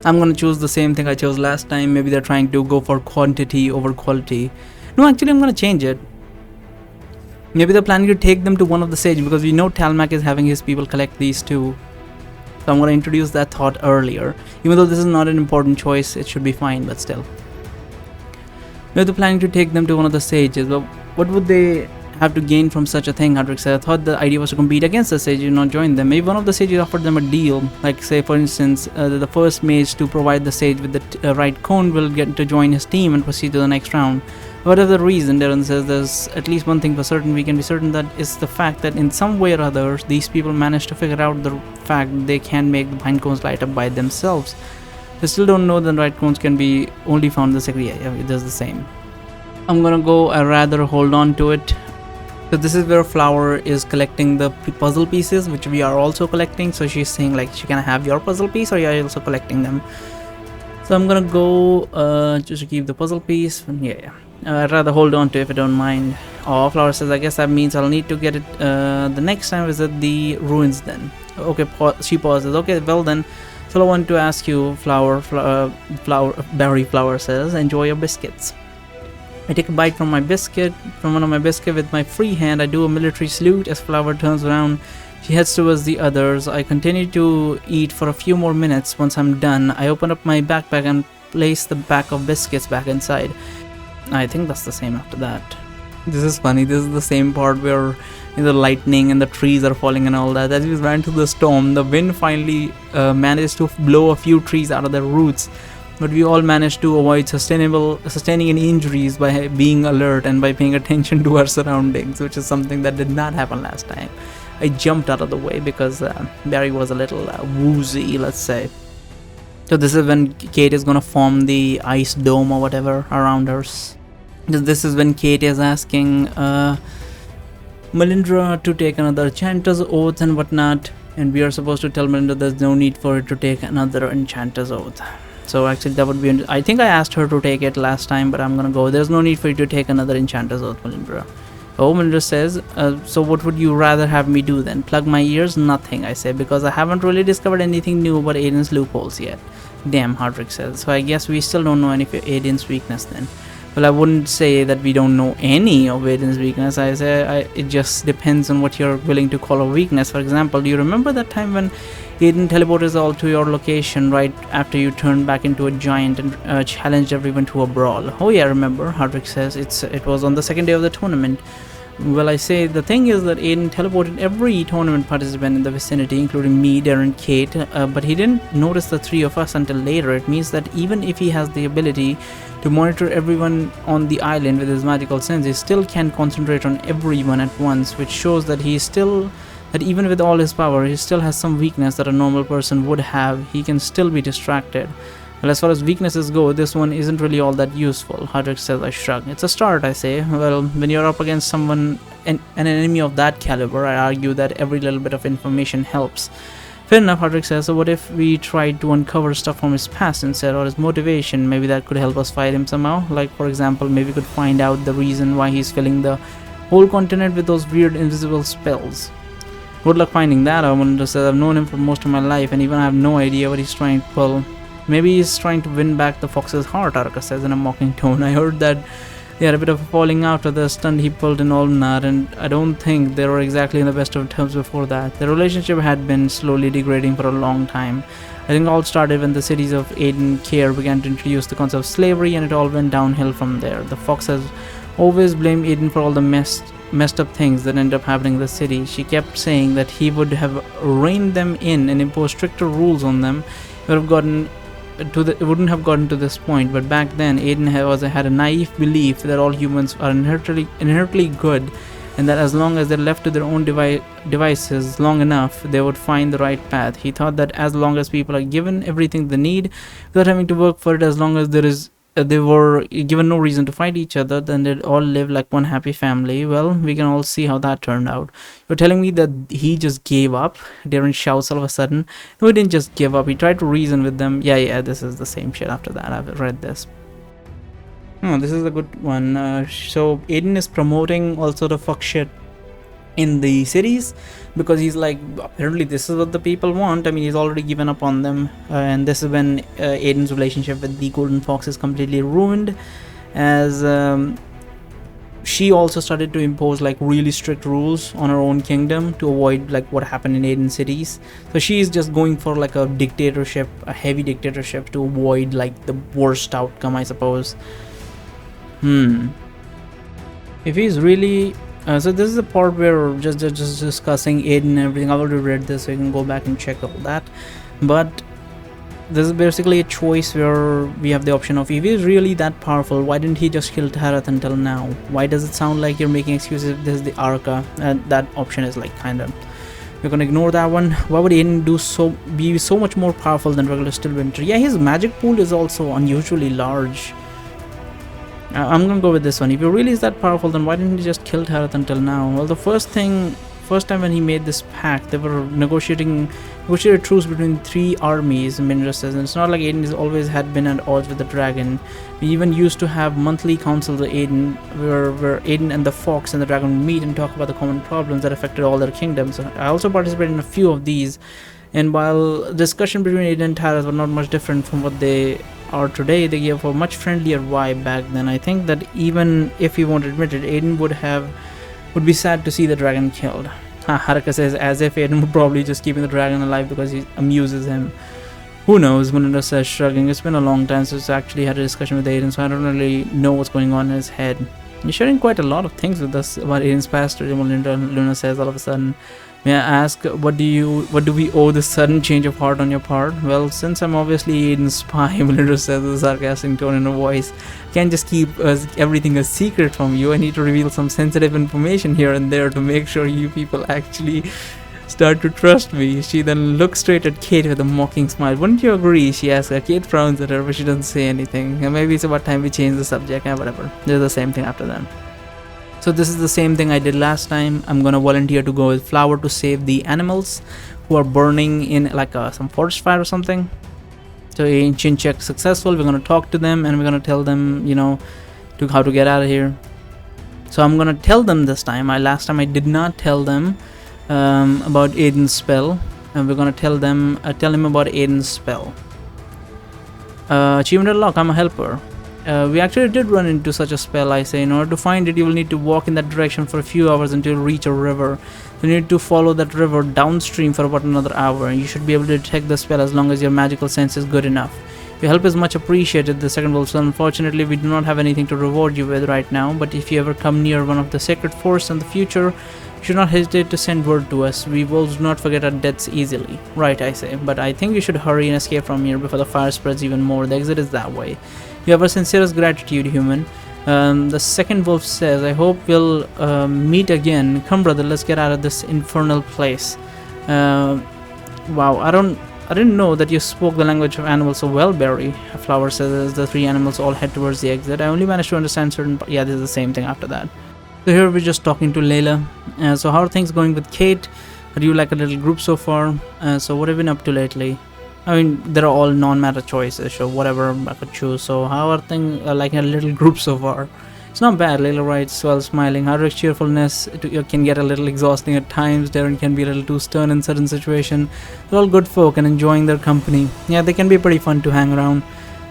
I'm gonna choose the same thing I chose last time. Maybe they're trying to go for quantity over quality. No, actually I'm gonna change it. Maybe they're planning to take them to one of the sage, because we know Talmak is having his people collect these too. So I'm gonna introduce that thought earlier. Even though this is not an important choice, it should be fine, but still. Maybe they're planning to take them to one of the sages, but what would they have to gain from such a thing? Hadrick said. I thought the idea was to compete against the sages, not join them. Maybe one of the sages offered them a deal, like say for instance the first mage to provide the sage with the right cone will get to join his team and proceed to the next round. Whatever the reason, Darren says there's at least one thing for certain. We can be certain that it's the fact that in some way or other these people managed to figure out the fact that they can make the pine cones light up by themselves. They still don't know that right cones can be only found in the secret. Yeah, it does the same. I'm gonna go, I rather hold on to it. So this is where Flower is collecting the puzzle pieces, which we are also collecting. So she's saying like, she can have your puzzle piece, or you're also collecting them. So I'm gonna go just to keep the puzzle piece. Yeah. I'd rather hold on to it if you don't mind. Oh, Flower says, I guess that means I'll need to get it the next time visit the ruins then. Okay, she pauses. Okay, well then. So I want to ask you, Berry Flower says, enjoy your biscuits. I take a bite from one of my biscuits with my free hand. I do a military salute as Flower turns around. She heads towards the others. I continue to eat for a few more minutes. Once I'm done, I open up my backpack and place the pack of biscuits back inside. I think that's the same after that. This is funny. This is the same part where the lightning and the trees are falling and all that. As we ran to the storm, the wind finally managed to blow a few trees out of their roots. But we all managed to avoid sustaining any injuries by being alert and by paying attention to our surroundings, which is something that did not happen last time. I jumped out of the way because Barry was a little woozy, let's say. So this is when Kate is gonna form the ice dome or whatever around her. This is when Kate is asking Melindra to take another enchanter's oath and whatnot, and we are supposed to tell Melindra there's no need for her to take another enchanter's oath. So actually that would be, I think I asked her to take it last time, but I'm gonna go, there's no need for you to take another enchanter's oath, Melindra. Oh, Melindra says, so what would you rather have me do then? Plug my ears? Nothing, I say, because I haven't really discovered anything new about Aiden's loopholes yet. Damn, Hardrick says. So I guess we still don't know any of Aiden's weakness then. Well, I wouldn't say that we don't know any of Aiden's weakness. I say it just depends on what you're willing to call a weakness. For example, do you remember that time when Aiden teleported us all to your location right after you turned back into a giant and challenged everyone to a brawl? Oh yeah, I remember, Hardrick says. It was on the second day of the tournament. Well, I say the thing is that Aiden teleported every tournament participant in the vicinity, including me, Darren, Kate, but he didn't notice the three of us until later. It means that even if he has the ability to monitor everyone on the island with his magical sense, he still can concentrate on everyone at once, which shows that that even with all his power, he still has some weakness that a normal person would have. He can still be distracted. Well, as far as weaknesses go, this one isn't really all that useful, Hardrick says. I shrug. It's a start, I say. Well, when you're up against someone, an enemy of that caliber, I argue that every little bit of information helps. Fair enough, Hardrick says. So what if we tried to uncover stuff from his past instead, or his motivation? Maybe that could help us fight him somehow. Like, for example, maybe we could find out the reason why he's filling the whole continent with those weird invisible spells. Good luck finding that, I wonder. Says. I've known him for most of my life, and even I have no idea what he's trying to pull. Maybe he's trying to win back the fox's heart, Arka says in a mocking tone. I heard that they had a bit of a falling out of the stunt he pulled in Olnar, and I don't think they were exactly in the best of terms before that. Their relationship had been slowly degrading for a long time. I think it all started when the cities of Aiden Care began to introduce the concept of slavery, and it all went downhill from there. The fox has always blamed Aiden for all the messed up things that ended up happening in the city. She kept saying that he would have reined them in and imposed stricter rules on them. It wouldn't have gotten to this point, but back then Aiden had a naive belief that all humans are inherently good, and that as long as they're left to their own devices long enough, they would find the right path. He thought that as long as people are given everything they need without having to work for it, as long as they were given no reason to fight each other, then they'd all live like one happy family. Well, we can all see how that turned out. You're telling me that he just gave up? Darren shouts all of a sudden. No, he didn't just give up. He tried to reason with them. Yeah, this is the same shit after that. I've read this. Oh, this is a good one. So Aiden is promoting all sort of fuck shit in the cities, because he's like, apparently this is what the people want. I mean, he's already given up on them, and this is when Aiden's relationship with the Golden Fox is completely ruined, as she also started to impose like really strict rules on her own kingdom to avoid like what happened in Aiden cities. So she's just going for like a dictatorship, a heavy dictatorship, to avoid like the worst outcome, I suppose. If he's really so this is the part where we're just discussing Aiden and everything. I've already read this, so you can go back and check all that. But this is basically a choice where we have the option of, if he's really that powerful, why didn't he just kill Tarath until now? Why does it sound like you're making excuses if this is the Arca? And that option is like kind of, we're gonna ignore that one. Why would Aiden be so much more powerful than regular Stillwinter? Yeah, his magic pool is also unusually large. I'm gonna go with this one. If he really is that powerful, then why didn't he just kill Tarath until now? Well, the first time when he made this pact, they were negotiated truce between 3 armies, Mindra says, and it's not like Aiden has always had been at odds with the dragon. We even used to have monthly councils of Aiden, where Aiden and the Fox and the dragon would meet and talk about the common problems that affected all their kingdoms. I also participated in a few of these, and while discussion between Aiden and Tarath were not much different from what they are today, they gave a much friendlier vibe back then. I think that even if he won't admit it, Aiden would be sad to see the dragon killed. Haruka says, as if Aiden would probably just keeping the dragon alive because he amuses him. Who knows? Munira says, shrugging. It's been a long time since I actually had a discussion with Aiden, so I don't really know what's going on in his head. You're sharing quite a lot of things with us about Aiden's past, Luna says all of a sudden. May I ask, what do we owe this sudden change of heart on your part? Well, since I'm obviously Aiden's spy, Melinda says with a sarcastic tone in her voice, I can't just keep everything a secret from you. I need to reveal some sensitive information here and there to make sure you people actually start to trust me. She then looks straight at Kate with a mocking smile. Wouldn't you agree? She asks her. Kate frowns at her, but she doesn't say anything. Maybe it's about time we change the subject. Whatever. They're the same thing after that. So this is the same thing I did last time. I'm gonna volunteer to go with Flower to save the animals who are burning in like some forest fire or something. So ancient check successful. We're gonna talk to them and we're gonna tell them, how to get out of here. So I'm gonna tell them this time. Last time I did not tell them about Aiden's spell, and we're gonna tell him about Aiden's spell. Achievement unlocked. I'm a helper. We actually did run into such a spell, I say. In order to find it, you will need to walk in that direction for a few hours until you reach a river. You need to follow that river downstream for about another hour, and you should be able to detect the spell as long as your magical sense is good enough. Your help is much appreciated, the second wolf. So unfortunately, we do not have anything to reward you with right now, but if you ever come near one of the sacred forests in the future, you should not hesitate to send word to us. We wolves do not forget our deaths easily. Right, I say, but I think you should hurry and escape from here before the fire spreads even more. The exit is that way. You have our sincerest gratitude, human. The second wolf says, I hope we'll meet again. Come, brother, let's get out of this infernal place. Wow, I didn't know that you spoke the language of animals so well, Barry. Flower says as the 3 animals all head towards the exit. I only managed to understand certain... Yeah, this is the same thing after that. So here we're just talking to Layla. So how are things going with Kate? Are you like a little group so far? So what have you been up to lately? I mean, they're all non-matter choices, so whatever I could choose. So how are things like a little group so far? It's not bad, Layla writes while smiling. Hardrick's cheerfulness can get a little exhausting at times. Darren can be a little too stern in certain situations. They're all good folk and enjoying their company. Yeah, they can be pretty fun to hang around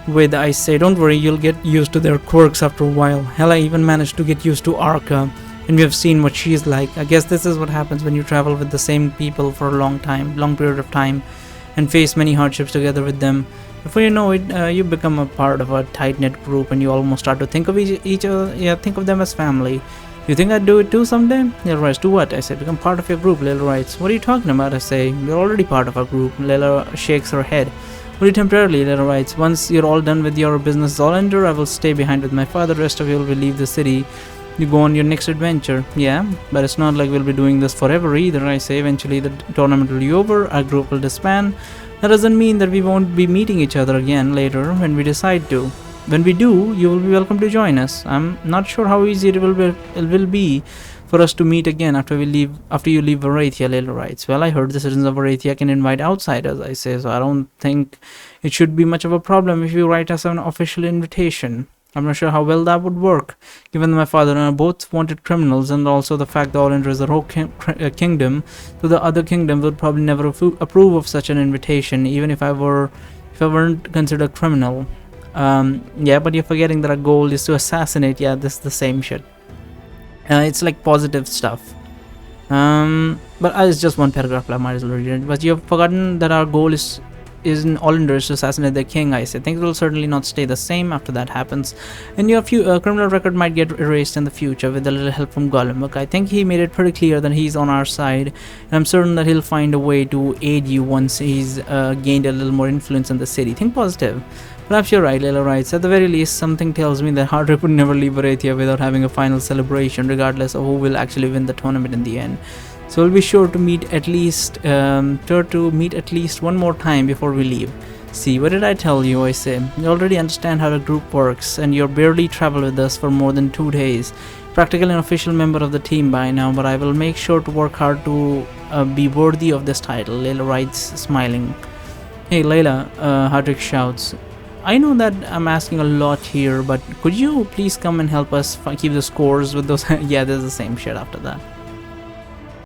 with. I say, don't worry, you'll get used to their quirks after a while. Hell, I even managed to get used to Arca, and we have seen what she's like. I guess this is what happens when you travel with the same people for a long period of time, and face many hardships together with them. Before you know it, you become a part of a tight-knit group, and you almost start to think of think of them as family. You think I'd do it too someday? Layla writes, do what? I say, become part of your group. Layla writes, what are you talking about? I say, you're already part of our group. Layla shakes her head. Only temporarily, Layla writes, once you're all done with your business Zollander, I will stay behind with my father. The rest of you will leave the city. You go on your next adventure. Yeah, but it's not like we'll be doing this forever either. I say, eventually the tournament will be over, our group will disband. That doesn't mean that we won't be meeting each other again later when we decide to. When we do, you will be welcome to join us. I'm not sure how easy it will be for us to meet again after you leave Varathia, Layla writes. Well, I heard the citizens of Varathia can invite outsiders, I say, so I don't think it should be much of a problem if you write us an official invitation. I'm not sure how well that would work, given that my father and I both wanted criminals, and also the fact that Olinda is a rogue kingdom, so the other kingdoms would probably never approve of such an invitation, even if I weren't considered a criminal. Yeah, but you're forgetting that our goal is to assassinate. Yeah, this is the same shit. It's like positive stuff. But it's just one paragraph, I might as well read it. But you've forgotten that our goal is in Olanders to assassinate the king. I say things will certainly not stay the same after that happens, and your criminal record might get erased in the future with a little help from Gollum. But I think he made it pretty clear that he's on our side, and I'm certain that he'll find a way to aid you once he's gained a little more influence in the city. Think positive. Perhaps you're right, Layla writes. At the very least, something tells me that Hardrip would never leave Barathia without having a final celebration, regardless of who will actually win the tournament in the end. So we'll be sure to meet at least one more time before we leave. See, what did I tell you? I say. You already understand how the group works, and you're barely traveled with us for more than 2 days. Practically an official member of the team by now, but I will make sure to work hard to be worthy of this title, Layla writes, smiling. Hey Layla, Hardrick shouts. I know that I'm asking a lot here, but could you please come and help us keep the scores with those? Yeah, there's the same shit after that.